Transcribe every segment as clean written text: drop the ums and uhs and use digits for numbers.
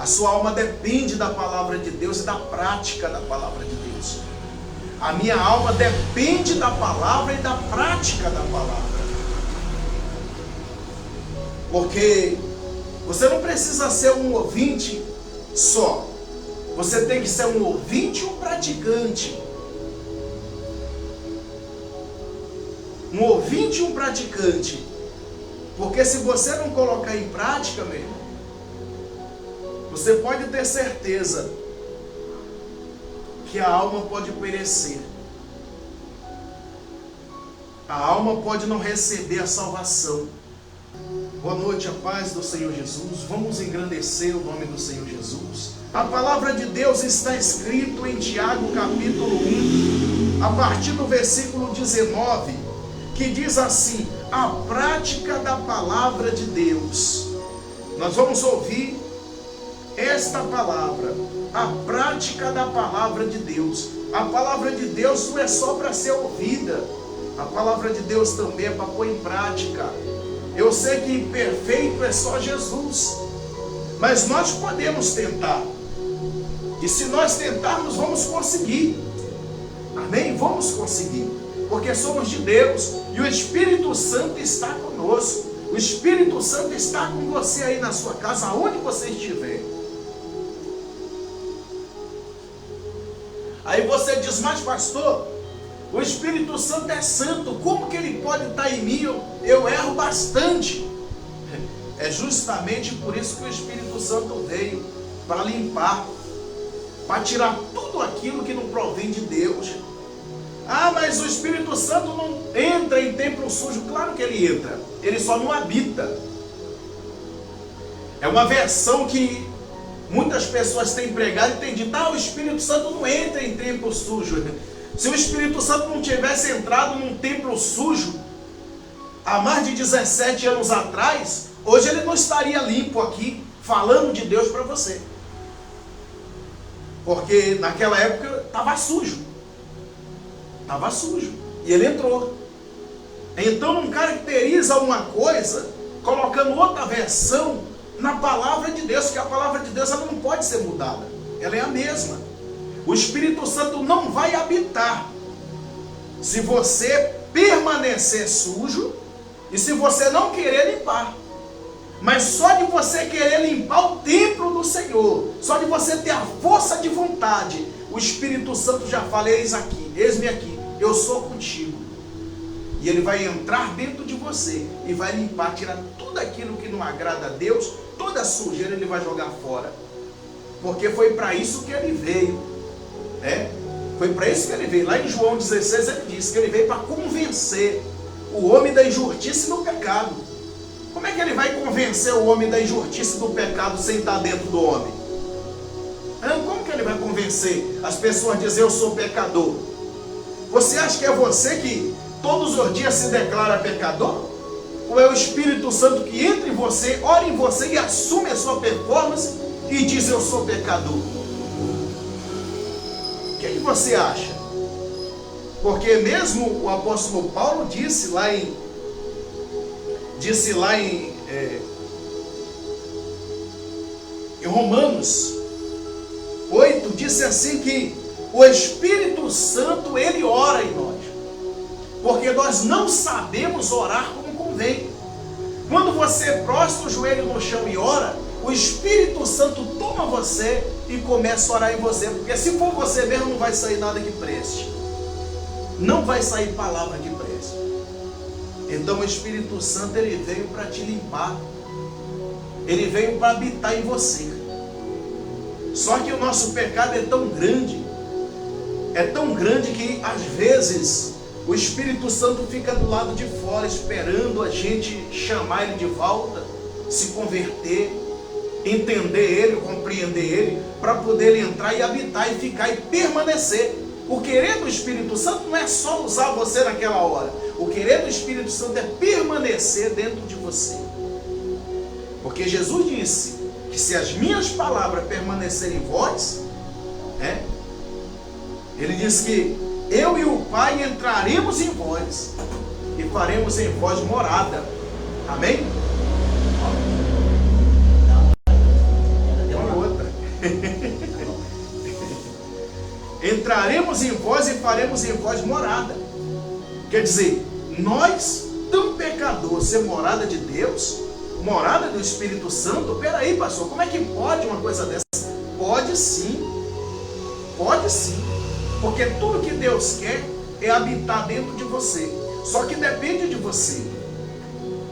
A sua alma depende da palavra de Deus e da prática da palavra de Deus. A minha alma depende da palavra e da prática da palavra. Porque você não precisa ser um ouvinte só. Você tem que ser um ouvinte e um praticante. Um ouvinte e um praticante. Porque se você não colocar em prática, meu irmão, você pode ter certeza que a alma pode perecer. A alma pode não receber a salvação. Boa noite, a paz do Senhor Jesus. Vamos engrandecer o nome do Senhor Jesus. A palavra de Deus está escrito em Tiago capítulo 1, a partir do versículo 19, que diz assim: a prática da palavra de Deus. Nós vamos ouvir esta palavra, a prática da palavra de Deus. A palavra de Deus não é só para ser ouvida, a palavra de Deus também é para pôr em prática. Eu sei que perfeito é só Jesus, mas nós podemos tentar, e se nós tentarmos, vamos conseguir. Amém? Vamos conseguir, porque somos de Deus, e o Espírito Santo está conosco. O Espírito Santo está com você aí na sua casa, aonde você estiver. Aí você diz: mas pastor, o Espírito Santo é santo, como que ele pode estar em mim? Eu erro bastante. É justamente por isso que o Espírito Santo veio, para limpar, para tirar tudo aquilo que não provém de Deus. Ah, mas o Espírito Santo não entra em templo sujo. Claro que ele entra, ele só não habita. É uma versão que muitas pessoas têm pregado e têm dito: o Espírito Santo não entra em templo sujo. Se o Espírito Santo não tivesse entrado num templo sujo há mais de 17 anos atrás, hoje ele não estaria limpo aqui, falando de Deus para você. Porque naquela época estava sujo. Estava sujo. E ele entrou. Então não caracteriza uma coisa colocando outra versão na palavra de Deus, que a palavra de Deus ela não pode ser mudada. Ela é a mesma. O Espírito Santo não vai habitar se você permanecer sujo e se você não querer limpar. Mas só de você querer limpar o templo do Senhor, só de você ter a força de vontade, o Espírito Santo já fala: eis-me aqui, eu sou contigo. E ele vai entrar dentro de você e vai limpar, tirar tudo aquilo que não agrada a Deus, toda a sujeira ele vai jogar fora. Porque foi para isso que ele veio. Foi para isso que ele veio. Lá em João 16 ele diz que ele veio para convencer o homem da injustiça e do pecado. Como é que ele vai convencer o homem da injustiça e do pecado sem estar dentro do homem? Como que ele vai convencer as pessoas a dizer: eu sou pecador? Você acha que é você que todos os dias se declara pecador? Ou é o Espírito Santo que entra em você, ora em você e assume a sua performance e diz: eu sou pecador? O que você acha? Porque mesmo o apóstolo Paulo disse lá em Romanos 8, disse assim que o Espírito Santo ele ora em nós, porque nós não sabemos orar como convém. Quando você prostra o joelho no chão e ora, o Espírito Santo toma você e começa a orar em você, porque se for você mesmo não vai sair nada que preste, não vai sair palavra que preste. Então o Espírito Santo ele veio para te limpar, ele veio para habitar em você. Só que o nosso pecado é tão grande que às vezes o Espírito Santo fica do lado de fora esperando a gente chamar ele de volta, se converter, entender ele, compreender ele, para poder ele entrar e habitar e ficar e permanecer. O querer do Espírito Santo não é só usar você naquela hora. O querer do Espírito Santo é permanecer dentro de você. Porque Jesus disse que se as minhas palavras permanecerem em vós, ele disse que eu e o Pai entraremos em vós e faremos em vós morada. Amém? Uma outra. entraremos em vós e faremos em vós morada. Quer dizer, nós, tão pecador, ser morada de Deus, morada do Espírito Santo? Peraí, pastor, como é que pode uma coisa dessa? Pode sim, porque tudo que Deus quer é habitar dentro de você, só que depende de você.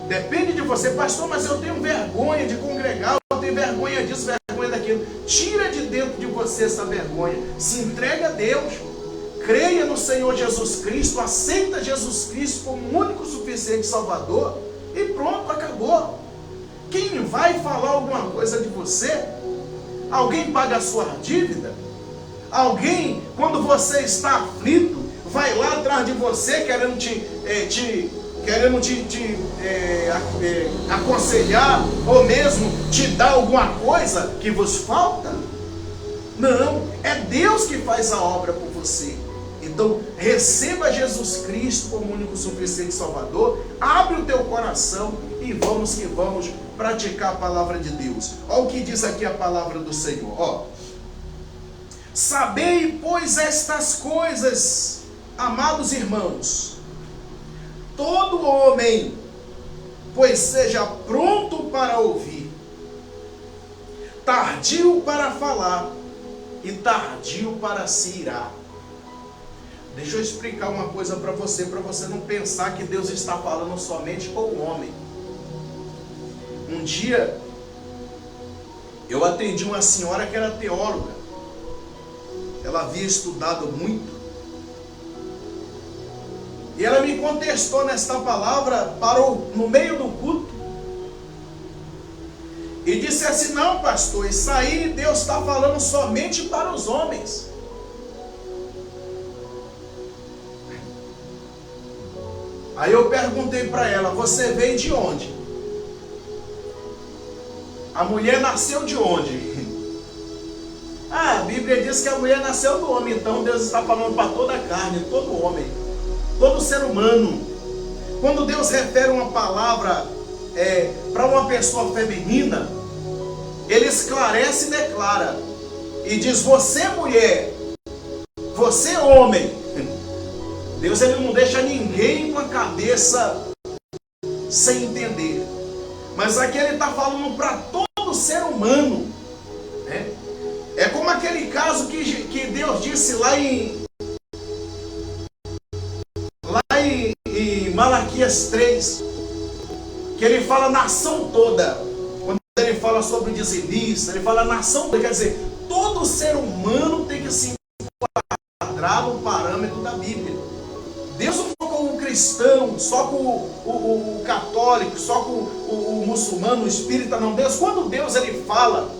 Depende de você, pastor, mas eu tenho vergonha de congregar, eu tenho vergonha disso, vergonha daquilo. Tira de dentro de você essa vergonha, se entrega a Deus, creia no Senhor Jesus Cristo, aceita Jesus Cristo como o único suficiente Salvador e pronto, acabou. Quem vai falar alguma coisa de você? Alguém paga a sua dívida? Alguém, quando você está aflito, vai lá atrás de você querendo te aconselhar ou mesmo te dar alguma coisa que vos falta? Não, é Deus que faz a obra por você. Então receba Jesus Cristo como único suficiente Salvador, abre o teu coração e vamos que vamos praticar a palavra de Deus. Olha o que diz aqui a palavra do Senhor, ó. Sabei, pois, estas coisas, amados irmãos, todo homem, pois seja pronto para ouvir, tardio para falar e tardio para se irar. Deixa eu explicar uma coisa para você não pensar que Deus está falando somente com o homem. Um dia, eu atendi uma senhora que era teóloga. Ela havia estudado muito. E ela me contestou nesta palavra, parou no meio do culto e disse assim: não, pastor, isso aí Deus está falando somente para os homens. Aí eu perguntei para ela: você veio de onde? A mulher nasceu de onde? Ah, a Bíblia diz que a mulher nasceu do homem, então Deus está falando para toda a carne, todo homem, todo ser humano. Quando Deus refere uma palavra para uma pessoa feminina, Ele esclarece e declara, e diz: você mulher, você homem. Deus, Ele não deixa ninguém com a cabeça sem entender. Mas aqui Ele está falando para todo ser humano, né? É como aquele caso que Deus disse lá em Malaquias 3, que Ele fala nação toda. Quando Ele fala sobre o dizimista, Ele fala nação toda, quer dizer, todo ser humano tem que se enquadrar no parâmetro da Bíblia. Deus não falou com o cristão, só com o católico, só com o muçulmano, o espírita, não. Deus, quando Deus Ele fala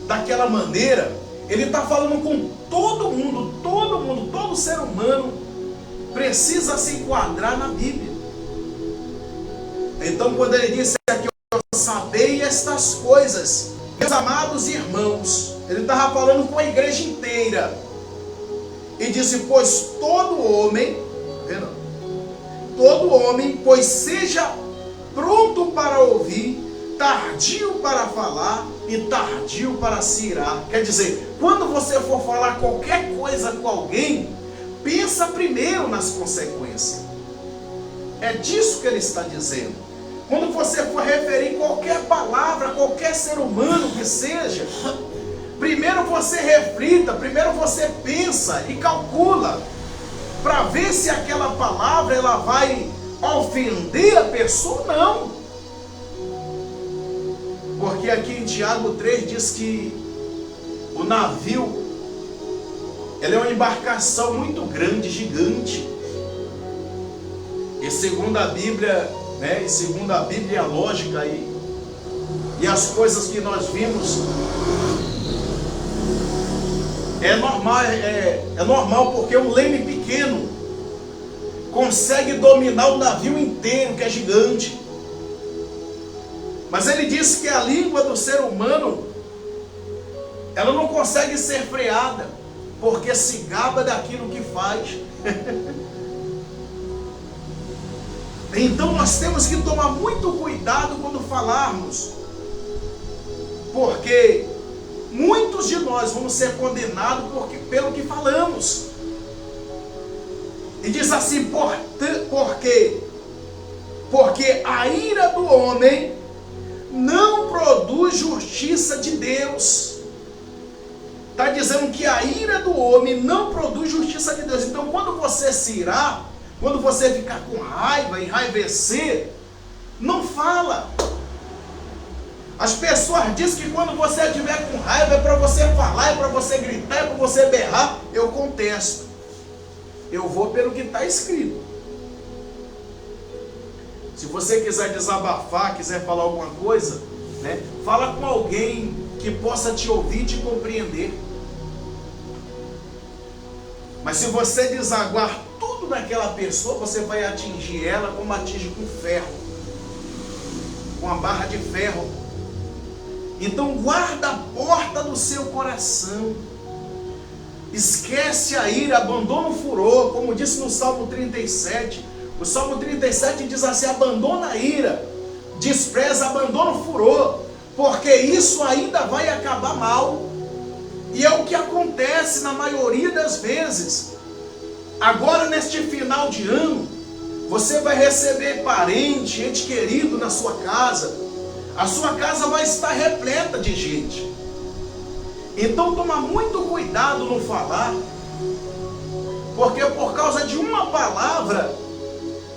daquela maneira, Ele está falando com todo mundo, todo ser humano precisa se enquadrar na Bíblia. Então, quando Ele disse aqui: sabei estas coisas, meus amados irmãos, Ele estava falando com a igreja inteira. E disse: pois todo homem, todo homem, pois seja pronto para ouvir, tardio para falar e tardio para se irar. Quer dizer, quando você for falar qualquer coisa com alguém, pensa primeiro nas consequências. É disso que Ele está dizendo. Quando você for referir qualquer palavra, qualquer ser humano que seja, primeiro você reflita, primeiro você pensa e calcula, para ver se aquela palavra ela vai ofender a pessoa ou não. Porque aqui em Tiago 3 diz que o navio, ele é uma embarcação muito grande, gigante. E segundo a Bíblia, né, e segundo a Bíblia, a lógica aí, e as coisas que nós vimos, é normal porque um leme pequeno consegue dominar o navio inteiro, que é gigante. Mas Ele disse que a língua do ser humano, ela não consegue ser freada, porque se gaba daquilo que faz. Então nós temos que tomar muito cuidado quando falarmos, porque muitos de nós vamos ser condenados pelo que falamos. E diz assim, por quê? Porque a ira do homem não produz justiça de Deus. Está dizendo que a ira do homem não produz justiça de Deus. Então, quando você se irar, quando você ficar com raiva, enraivecer, não fala. As pessoas dizem que quando você estiver com raiva é para você falar, é para você gritar, é para você berrar. Eu contesto. Eu vou pelo que está escrito. Se você quiser desabafar, quiser falar alguma coisa, né, fala com alguém que possa te ouvir e te compreender. Mas se você desaguar tudo naquela pessoa, você vai atingir ela como atinge com ferro, com a barra de ferro. Então guarda a porta do seu coração. Esquece a ira, abandona o furor, como disse no Salmo 37. O Salmo 37 diz assim, abandona a ira, despreza, abandona o furor, porque isso ainda vai acabar mal. E é o que acontece na maioria das vezes. Agora, neste final de ano, você vai receber parente, ente querido na sua casa. A sua casa vai estar repleta de gente. Então, toma muito cuidado no falar, porque por causa de uma palavra,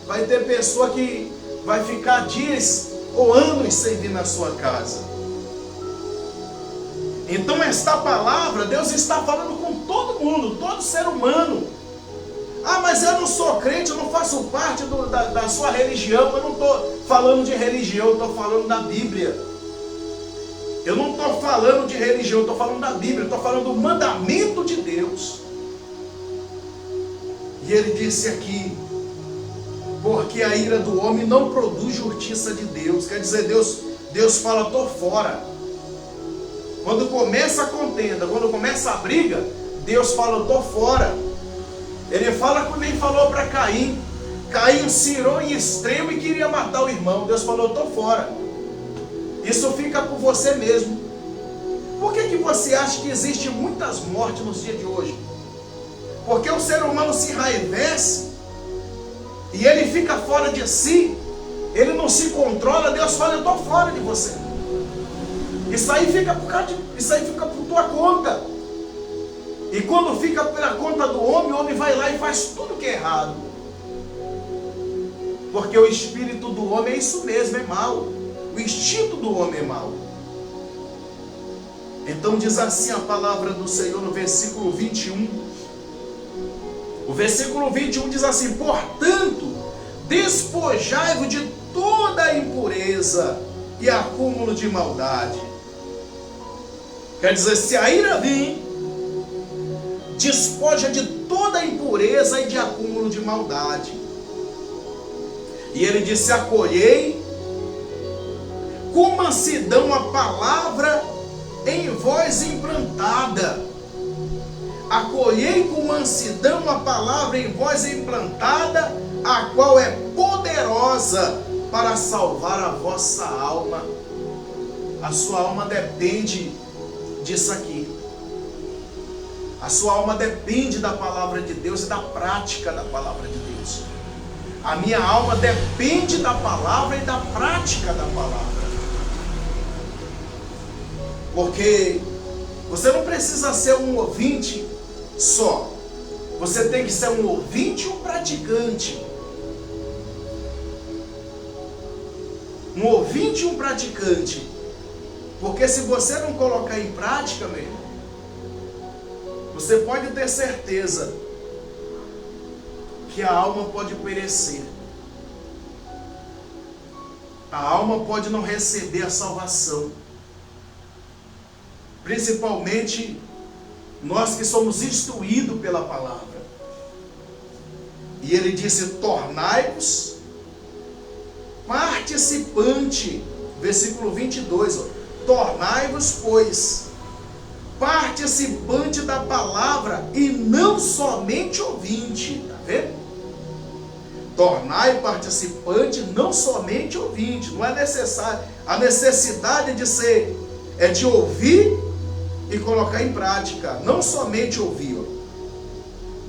vai ter pessoa que vai ficar dias ou anos sem vir na sua casa. Então esta palavra, Deus está falando com todo mundo, todo ser humano. Ah, mas eu não sou crente, eu não faço parte da sua religião. Eu não estou falando de religião, eu estou falando da Bíblia. Eu não estou falando de religião, eu estou falando da Bíblia, eu estou falando do mandamento de Deus. E ele disse aqui, porque a ira do homem não produz justiça de Deus. Quer dizer, Deus fala, estou fora. Quando começa a contenda, quando começa a briga, Deus fala, estou fora. Ele fala como nem falou para Caim. Caim se irou em extremo e queria matar o irmão. Deus falou, estou fora. Isso fica por você mesmo. Por que você acha que existe muitas mortes nos dias de hoje? Porque o ser humano se enraivece e ele fica fora de si, ele não se controla. Deus fala, eu estou fora de você. Isso aí fica por tua conta. E quando fica pela conta do homem, o homem vai lá e faz tudo que é errado. Porque o espírito do homem é isso mesmo, é mau. O instinto do homem é mau. Então diz assim a palavra do Senhor no versículo 21. O versículo 21 diz assim, portanto, despojai-vos de toda a impureza e acúmulo de maldade. Quer dizer, se a ira vir, despoja de toda a impureza e de acúmulo de maldade. E ele disse, acolhei com mansidão a palavra em voz implantada. Acolhei com mansidão a palavra em voz implantada, a qual é poderosa para salvar a vossa alma. A sua alma depende disso aqui. A sua alma depende da palavra de Deus e da prática da palavra de Deus. A minha alma depende da palavra e da prática da palavra. Porque você não precisa ser um ouvinte só. Você tem que ser um ouvinte e um praticante. Um ouvinte e um praticante. Porque se você não colocar em prática, meu irmão, você pode ter certeza que a alma pode perecer. A alma pode não receber a salvação. Principalmente nós que somos instruídos pela palavra. E ele disse, tornai-vos participante. Versículo 22, ó. Tornai-vos, pois, participante da palavra e não somente ouvinte. Está vendo? Tornai participante, não somente ouvinte. Não é necessário. A necessidade de ser é de ouvir e colocar em prática. Não somente ouvir.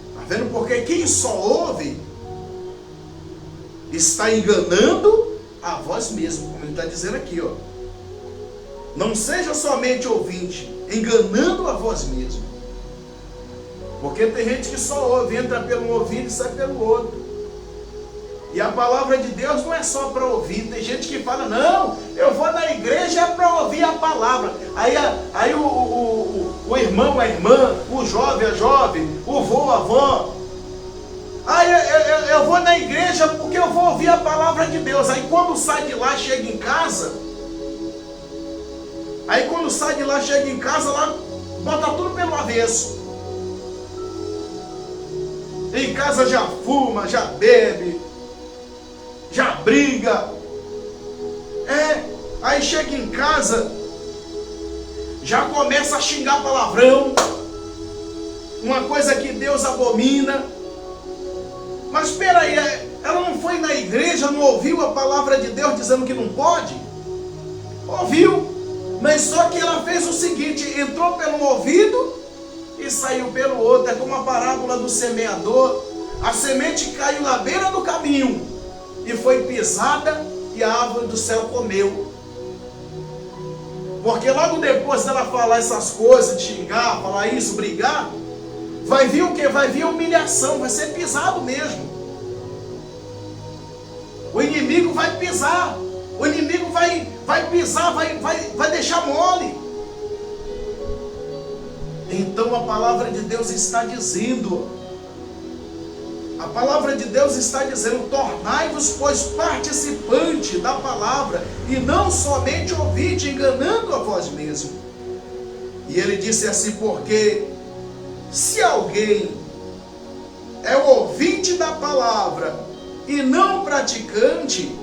Está vendo? Porque quem só ouve está enganando a vós mesmo, como ele está dizendo aqui, ó. Não seja somente ouvinte, enganando a vós mesmo. Porque tem gente que só ouve, entra pelo ouvido e sai pelo outro. E a palavra de Deus não é só para ouvir. Tem gente que fala, não, eu vou na igreja para ouvir a palavra. Aí o irmão, a irmã, o jovem, a jovem, o vô, a avó. Aí eu vou na igreja porque eu vou ouvir a palavra de Deus. Aí quando sai de lá, chega em casa. Lá bota tudo pelo avesso. Em casa já fuma, já bebe, já briga. Aí chega em casa, já começa a xingar palavrão. Uma coisa que Deus abomina. Mas espera aí, ela não foi na igreja, não ouviu a palavra de Deus dizendo que não pode? Ouviu, mas só que ela fez o seguinte, entrou pelo ouvido e saiu pelo outro. É como a parábola do semeador. A semente caiu na beira do caminho e foi pisada e a árvore do céu comeu. Porque logo depois dela falar essas coisas, de xingar, falar isso, brigar, vai vir o quê? Vai vir a humilhação, vai ser pisado mesmo. O inimigo vai pisar. O inimigo vai pisar, vai deixar mole. Então a palavra de Deus está dizendo, tornai-vos, pois, participante da palavra, e não somente ouvinte, enganando a vós mesmo. E ele disse assim, porque se alguém é ouvinte da palavra e não praticante,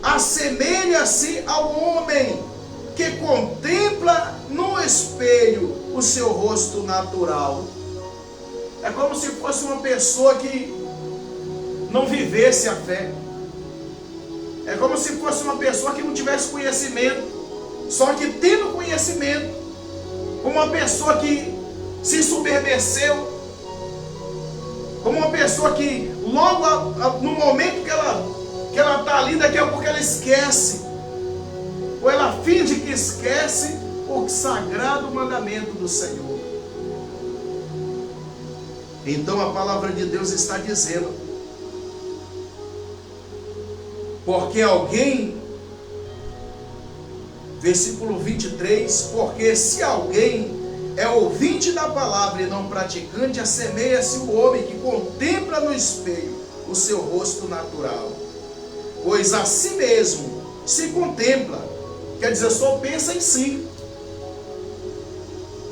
assemelha-se ao homem que contempla no espelho o seu rosto natural. É como se fosse uma pessoa que não vivesse a fé. É como se fosse uma pessoa que não tivesse conhecimento. Só que tendo conhecimento, como uma pessoa que se ensoberbeceu, como uma pessoa que logo no momento que ela está ali, daqui a pouco ela esquece, ou ela finge que esquece o sagrado mandamento do Senhor. Então a palavra de Deus está dizendo, porque alguém, versículo 23, porque se alguém é ouvinte da palavra e não praticante, assemelha-se o homem que contempla no espelho o seu rosto natural. Pois a si mesmo se contempla, quer dizer, só pensa em si,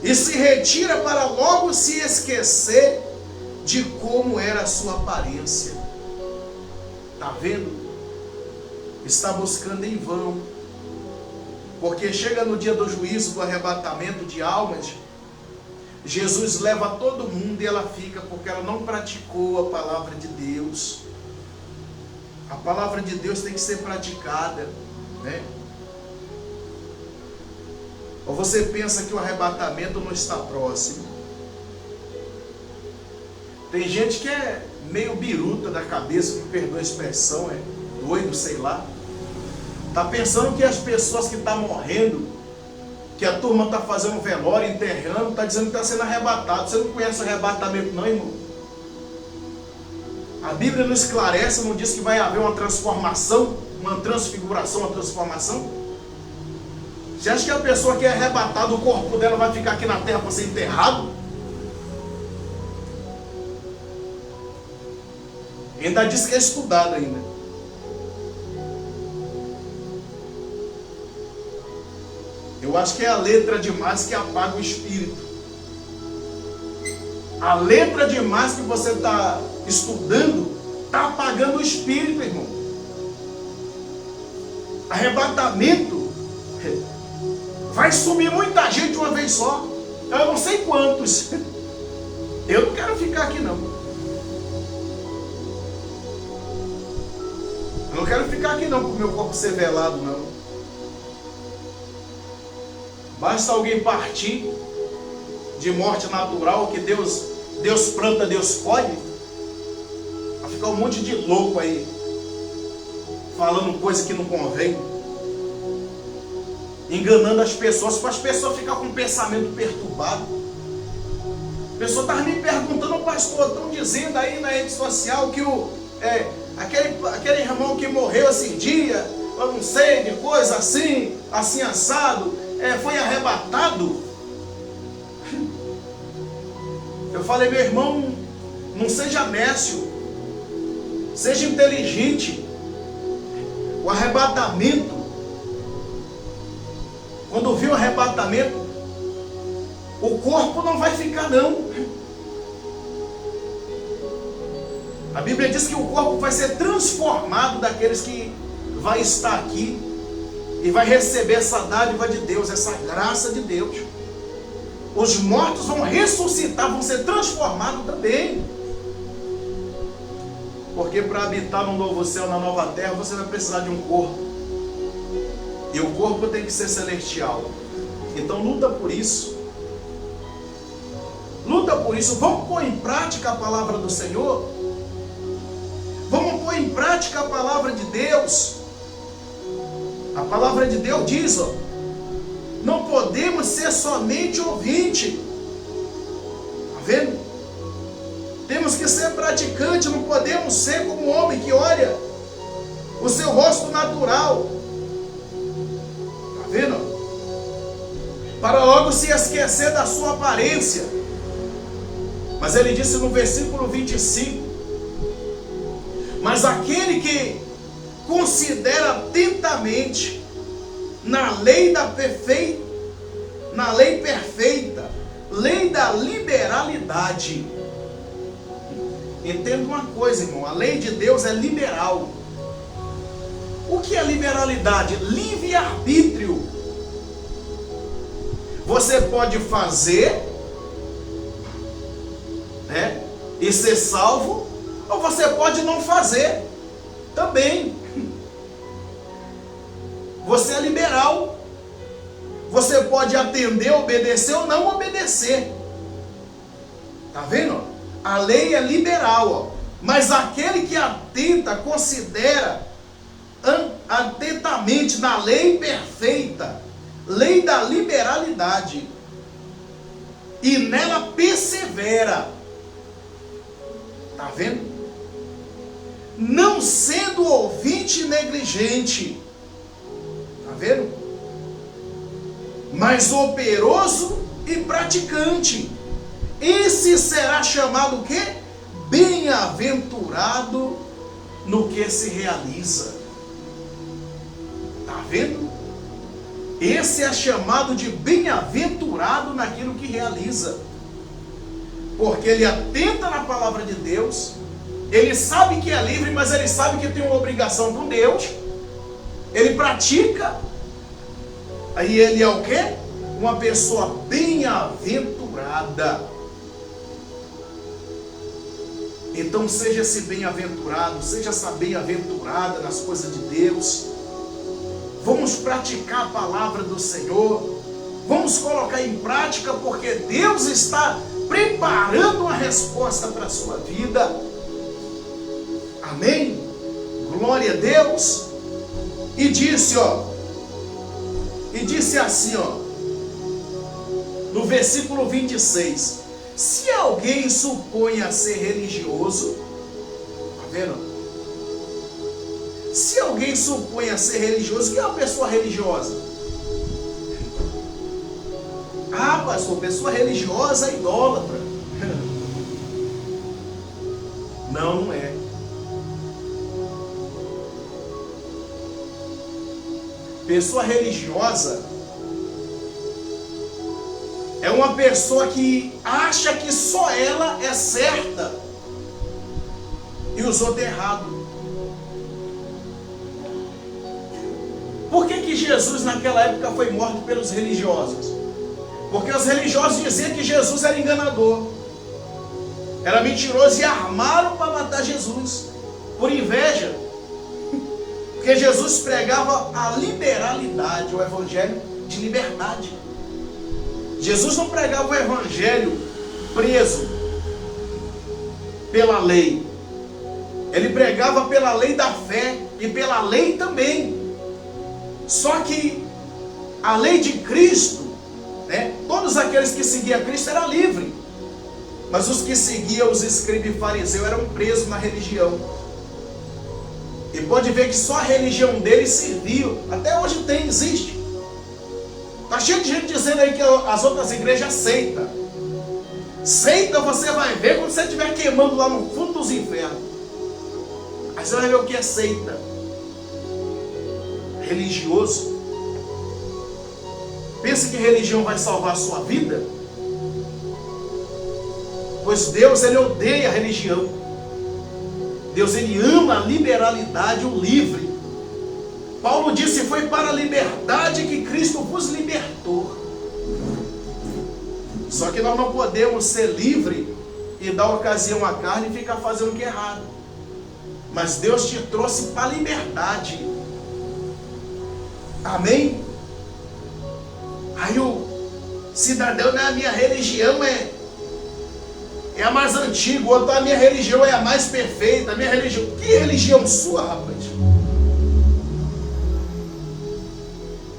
e se retira para logo se esquecer de como era a sua aparência. Está vendo? Está buscando em vão, porque chega no dia do juízo, do arrebatamento de almas, Jesus leva todo mundo e ela fica, porque ela não praticou a palavra de Deus. A palavra de Deus tem que ser praticada, né? Ou você pensa que o arrebatamento não está próximo? Tem gente que é meio biruta da cabeça, me perdoa a expressão, é doido, sei lá. Está pensando que as pessoas que estão morrendo, que a turma está fazendo velório, enterrando, está dizendo que está sendo arrebatado. Você não conhece o arrebatamento não, irmão? A Bíblia não esclarece, não diz que vai haver uma transformação, uma transfiguração, uma transformação? Você acha que a pessoa que é arrebatada, o corpo dela vai ficar aqui na terra para ser enterrado? Ainda diz que é estudado ainda. Eu acho que é a letra demais que apaga o espírito. A letra demais que você está estudando está apagando o espírito, irmão. Arrebatamento vai sumir muita gente de uma vez só. Eu não sei quantos. Eu não quero ficar aqui não. Eu não quero ficar aqui não, para o meu corpo ser velado não. Basta alguém partir de morte natural, que Deus Deus planta, Deus colhe. Vai ficar um monte de louco aí, falando coisa que não convém, enganando as pessoas, para as pessoas ficarem com o pensamento perturbado. A pessoa estava me perguntando, pastor, estão dizendo aí na rede social que aquele irmão que morreu esse dia, eu não sei, de coisa assim, assim assado, foi arrebatado. Eu falei, meu irmão, não seja nécio, seja inteligente. O arrebatamento, quando viu o arrebatamento, o corpo não vai ficar não. A Bíblia diz que o corpo vai ser transformado daqueles que vai estar aqui e vai receber essa dádiva de Deus, essa graça de Deus. Os mortos vão ressuscitar, vão ser transformados também. Porque para habitar no novo céu, na nova terra, você vai precisar de um corpo. E o corpo tem que ser celestial. Então luta por isso. Luta por isso. Vamos pôr em prática a palavra do Senhor. Vamos pôr em prática a palavra de Deus. A palavra de Deus diz, ó, não podemos ser somente ouvinte. Está vendo? Temos que ser praticante, não podemos ser como um homem que olha o seu rosto natural. Está vendo? Para logo se esquecer da sua aparência. Mas ele disse no versículo 25: mas aquele que considera atentamente na lei perfeita, lei da liberalidade. Entenda uma coisa, irmão, a lei de Deus é liberal. O que é liberalidade? Livre-arbítrio. Você pode fazer, né, e ser salvo, ou você pode não fazer também. Você é liberal. Você pode atender, obedecer ou não obedecer. Está vendo? A lei é liberal, ó. Mas aquele que atenta, considera atentamente na lei perfeita, lei da liberalidade, e nela persevera. Está vendo? Não sendo ouvinte negligente. Está vendo? Mas operoso e praticante. Esse será chamado o quê? Bem-aventurado no que se realiza. Está vendo? Esse é chamado de bem-aventurado naquilo que realiza. Porque ele atenta na palavra de Deus. Ele sabe que é livre, mas ele sabe que tem uma obrigação com Deus. Ele pratica. Aí ele é o quê? Uma pessoa bem-aventurada. Então seja esse bem-aventurado, seja essa bem-aventurada nas coisas de Deus. Vamos praticar a palavra do Senhor. Vamos colocar em prática, porque Deus está preparando uma resposta para a sua vida. Amém? Glória a Deus. E disse, ó, e disse assim, ó, no versículo 26, se alguém suponha ser religioso, tá vendo? Se alguém suponha ser religioso, o que é uma pessoa religiosa? Ah, pastor, pessoa religiosa é idólatra. Não, não é. Pessoa religiosa é uma pessoa que acha que só ela é certa e os outros errado. Por que Jesus naquela época foi morto pelos religiosos? Porque os religiosos diziam que Jesus era enganador, era mentiroso, e armaram para matar Jesus por inveja. Porque Jesus pregava a liberalidade, o evangelho de liberdade. Jesus não pregava o evangelho preso, pela lei. Ele pregava pela lei da fé e pela lei também. Só que a lei de Cristo, né, todos aqueles que seguiam Cristo eram livres. Mas os que seguiam os escribas e fariseus eram presos na religião. E pode ver que só a religião deles serviu. Até hoje tem, existe. Está cheio de gente dizendo aí que as outras igrejas aceitam. Seita você vai ver quando você estiver queimando lá no fundo dos infernos. Aí você vai ver o que é seita. Religioso. Pensa que religião vai salvar a sua vida? Pois Deus, Ele odeia a religião. Deus, Ele ama a liberalidade, o livre. Paulo disse, foi para a liberdade que Cristo vos libertou. Só que nós não podemos ser livres e dar ocasião à carne e ficar fazendo o que é errado. Mas Deus te trouxe para a liberdade. Amém? Aí o cidadão, a minha religião é a mais antiga, ou a minha religião é a mais perfeita, a minha religião... Que religião sua, rapaz?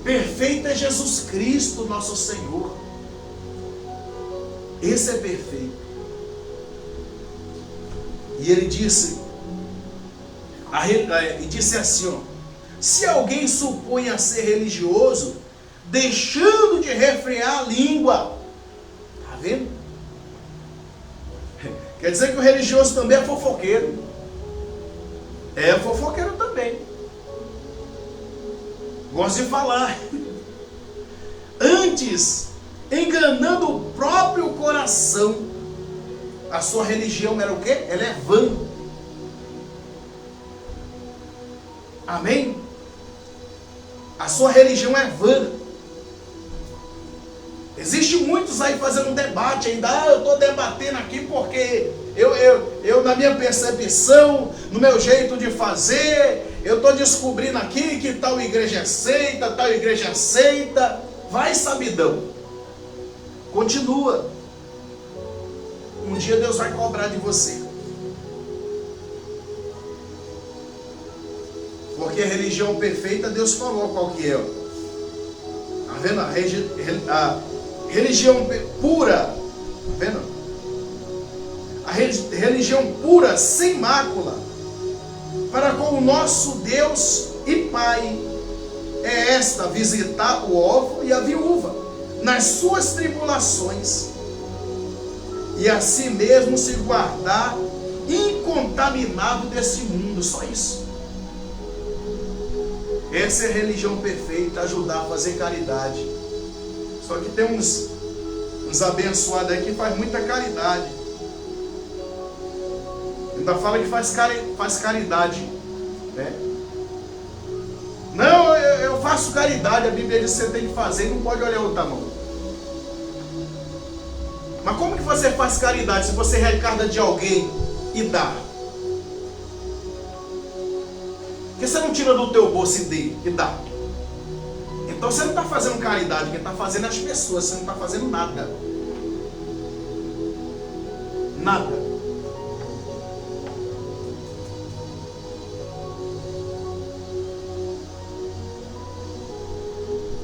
Perfeito é Jesus Cristo, nosso Senhor. Esse é perfeito. E ele disse, assim, ó, se alguém supõe a ser religioso, deixando de refrear a língua, está vendo? Quer dizer que o religioso também é fofoqueiro. É fofoqueiro também. Gosta de falar. Antes, enganando o próprio coração. A sua religião era o quê? Ela é vã. Amém? A sua religião é vã. Existem muitos aí fazendo um debate ainda. Eu estou debatendo aqui porque eu na minha percepção, no meu jeito de fazer, eu estou descobrindo aqui que tal igreja é seita, tal igreja é seita. Vai, sabidão. Continua. Um dia Deus vai cobrar de você. Porque a religião perfeita, Deus falou qual que é. Está vendo? A religião pura. Está vendo? A religião pura, sem mácula, para com o nosso Deus e Pai, é esta: visitar o órfão e a viúva nas suas tribulações, e a si mesmo se guardar incontaminado desse mundo. Só isso. Essa é a religião perfeita, ajudar a fazer caridade. Só que tem uns abençoados aí que faz muita caridade. Ainda fala que faz caridade, né? Não, eu faço caridade. A Bíblia diz que você tem que fazer e não pode olhar outra mão. Mas como que você faz caridade se você recarga de alguém e dá? Porque você não tira do teu bolso e dá. Então você não está fazendo caridade, quem está fazendo é as pessoas, você não está fazendo nada. Nada.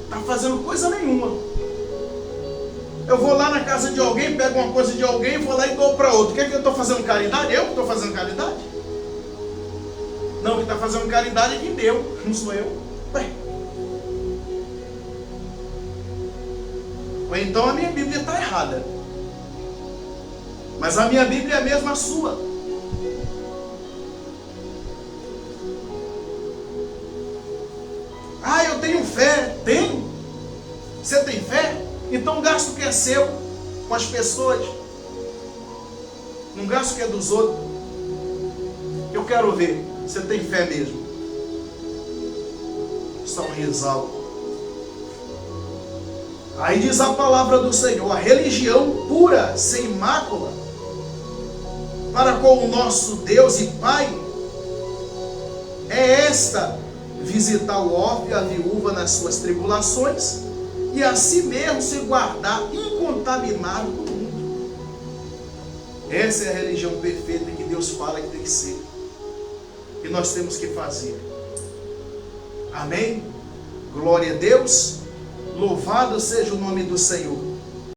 Está fazendo coisa nenhuma. Eu vou lá na casa de alguém, pego uma coisa de alguém, vou lá e dou para outro. O que é que eu estou fazendo caridade? Eu que estou fazendo caridade? Não, quem está fazendo caridade é quem deu, não sou eu. Ué. Ou então a minha Bíblia está errada. Mas a minha Bíblia é a mesma sua. Ah, eu tenho fé. Tem? Você tem fé? Então gasta o que é seu com as pessoas. Não gasta o que é dos outros. Eu quero ver. Você tem fé mesmo? Só um ressalto. Aí diz a palavra do Senhor: a religião pura, sem mácula, para com o nosso Deus e Pai, é esta: visitar o órfão e a viúva nas suas tribulações, e a si mesmo se guardar incontaminado do mundo. Essa é a religião perfeita que Deus fala que tem que ser. E nós temos que fazer. Amém? Glória a Deus. Louvado seja o nome do Senhor.